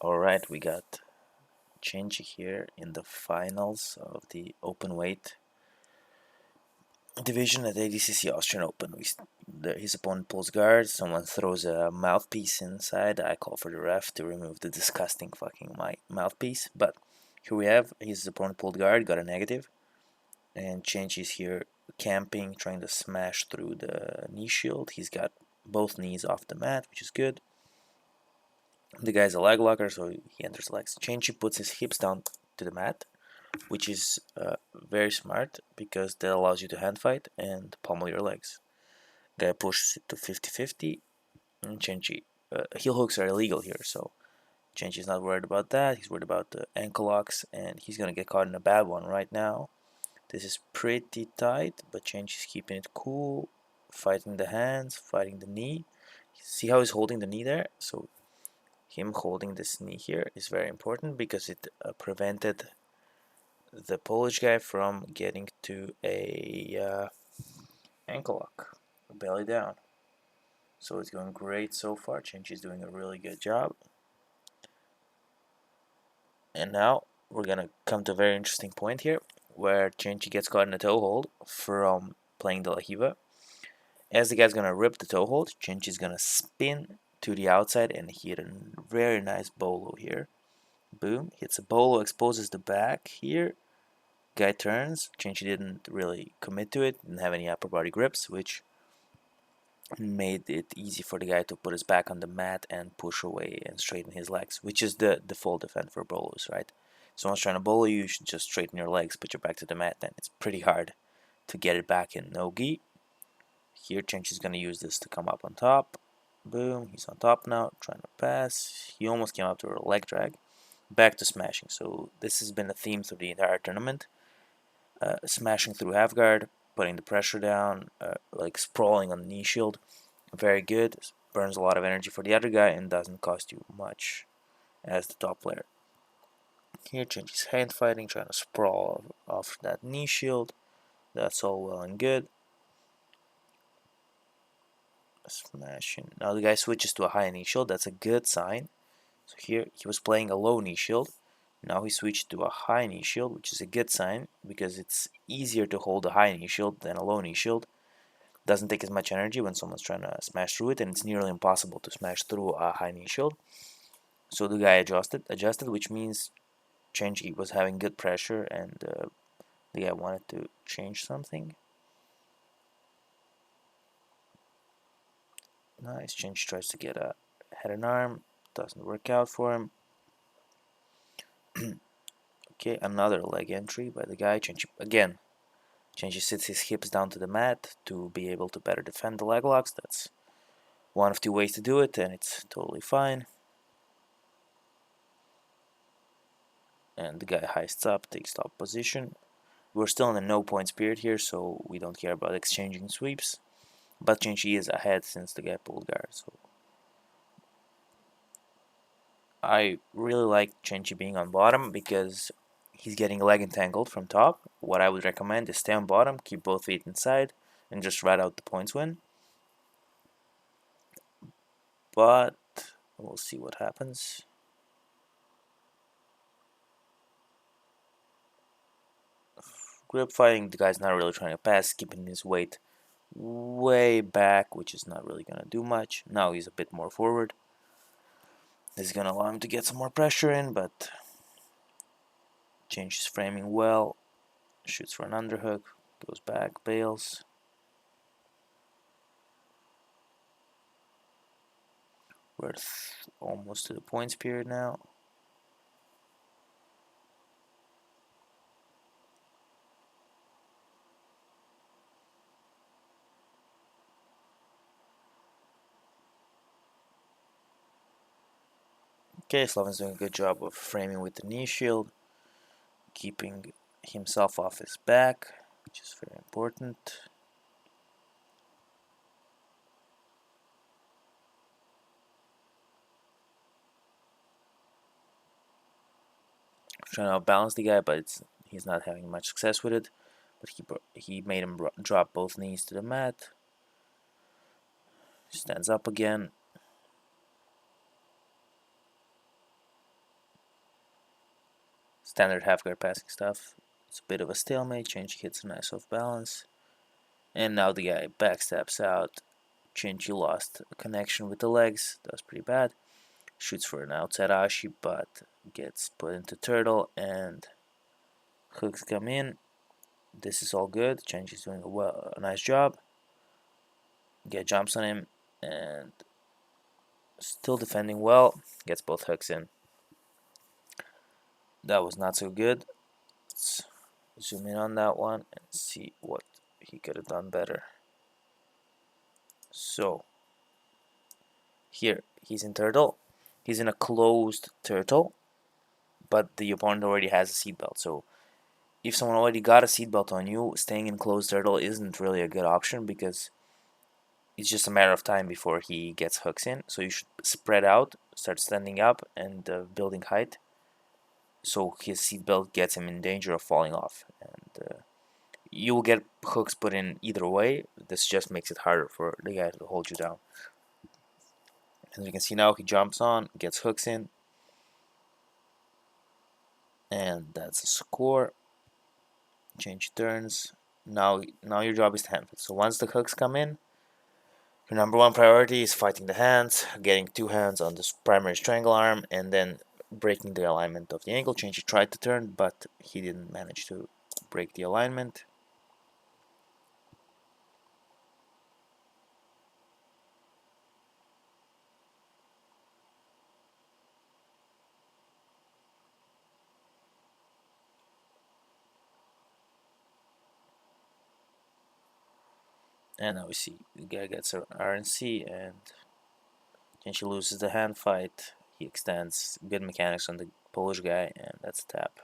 Alright, we got Chinchi here in the finals of the open weight division at ADCC Austrian Open. His opponent pulls guard, someone throws a mouthpiece inside. I call for the ref to remove the disgusting fucking mouthpiece. But here we have his opponent pulled guard, got a negative, and Chinchi's here camping, trying to smash through the knee shield. He's got both knees off the mat, which is good. The guy's a leg locker, so he enters legs. Chinchi puts his hips down to the mat, which is very smart because that allows you to hand fight and pummel your legs. Guy pushes it to 50-50, and Chinchi. Heel hooks are illegal here, so Chinchi's not worried about that. He's worried about the ankle locks, and he's gonna get caught in a bad one right now. This is pretty tight, but Chinchi's keeping it cool, fighting the hands, fighting the knee. See how he's holding the knee there? So him holding this knee here is very important because it prevented the Polish guy from getting to a ankle lock, belly down. So it's going great so far. Chinchi's doing a really good job. And now we're gonna come to a very interesting point here, where Chinchi gets caught in a toe hold from playing the La Hiva. As the guy's gonna rip the toe hold, Chinchi's gonna spin to the outside and hit a very nice bolo here. Boom, hits a bolo, exposes the back here. Guy turns. Chinchi didn't really commit to it, didn't have any upper body grips, which made it easy for the guy to put his back on the mat and push away and straighten his legs, which is the default defense for bolos, right? If someone's trying to bolo you, you should just straighten your legs, put your back to the mat, and it's pretty hard to get it back in no-gi. Here, Chinchi's going to use this to come up on top. Boom, he's on top now, trying to pass. He almost came up to a leg drag. Back to smashing. So this has been a theme through the entire tournament. Smashing through half guard, putting the pressure down, like sprawling on the knee shield. Very good. Burns a lot of energy for the other guy and doesn't cost you much as the top player. Here, Chinchi's hand fighting, trying to sprawl off that knee shield. That's all well and good. Smashing. Now the guy switches to a high knee shield. That's a good sign. So here he was playing a low knee shield. Now he switched to a high knee shield, which is a good sign because it's easier to hold a high knee shield than a low knee shield. Doesn't take as much energy when someone's trying to smash through it, and it's nearly impossible to smash through a high knee shield. So the guy adjusted, which means Chinchi was having good pressure, and the guy wanted to change something. Nice. Chinchi tries to get a head and arm, doesn't work out for him. Okay, another leg entry by the guy. Chinchi again. Chinchi sits his hips down to the mat to be able to better defend the leg locks. That's one of two ways to do it, and it's totally fine. And the guy heists up, takes top position. We're still in a no points period here, so we don't care about exchanging sweeps. But Chinchi is ahead since the guy pulled guard, so I really like Chinchi being on bottom because he's getting leg entangled from top. What I would recommend is stay on bottom, keep both feet inside, and just ride out the points win. But we'll see what happens. Grip fighting, the guy's not really trying to pass, keeping his weight way back, which is not really going to do much. Now he's a bit more forward. This is going to allow him to get some more pressure in, but changes framing well. Shoots for an underhook, goes back, bails. We're almost to the points period now. Okay, Slavin's doing a good job of framing with the knee shield, keeping himself off his back, which is very important. Trying to outbalance the guy, but he's not having much success with it. But he made him drop both knees to the mat. Stands up again. standard half guard passing stuff. It's a bit of a stalemate. Chenchi hits a nice off balance. And now the guy backstabs out. Chenchi lost a connection with the legs. That was pretty bad. Shoots for an outside ashi, but gets put into turtle and hooks come in. This is all good. Chenchi's doing a nice job. Guy jumps on him and still defending well. Gets both hooks in. That was not so good. Let's zoom in on that one and see what he could have done better. So here he's in turtle. He's in a closed turtle, but the opponent already has a seatbelt. So if someone already got a seatbelt on you, staying in closed turtle isn't really a good option because it's just a matter of time before he gets hooks in. So you should spread out, start standing up, and building height. So his seatbelt gets him in danger of falling off, and you will get hooks put in either way. This just makes it harder for the guy to hold you down. As you can see now, he jumps on, gets hooks in, and that's a score. Change turns. Now your job is to handle it. So once the hooks come in, your number one priority is fighting the hands, getting two hands on this primary strangle arm, and then breaking the alignment of the ankle. Change tried to turn, but he didn't manage to break the alignment. And now we see the guy gets an RNC and Kenshi loses the hand fight. He extends good mechanics on the Polish guy, and that's a tap.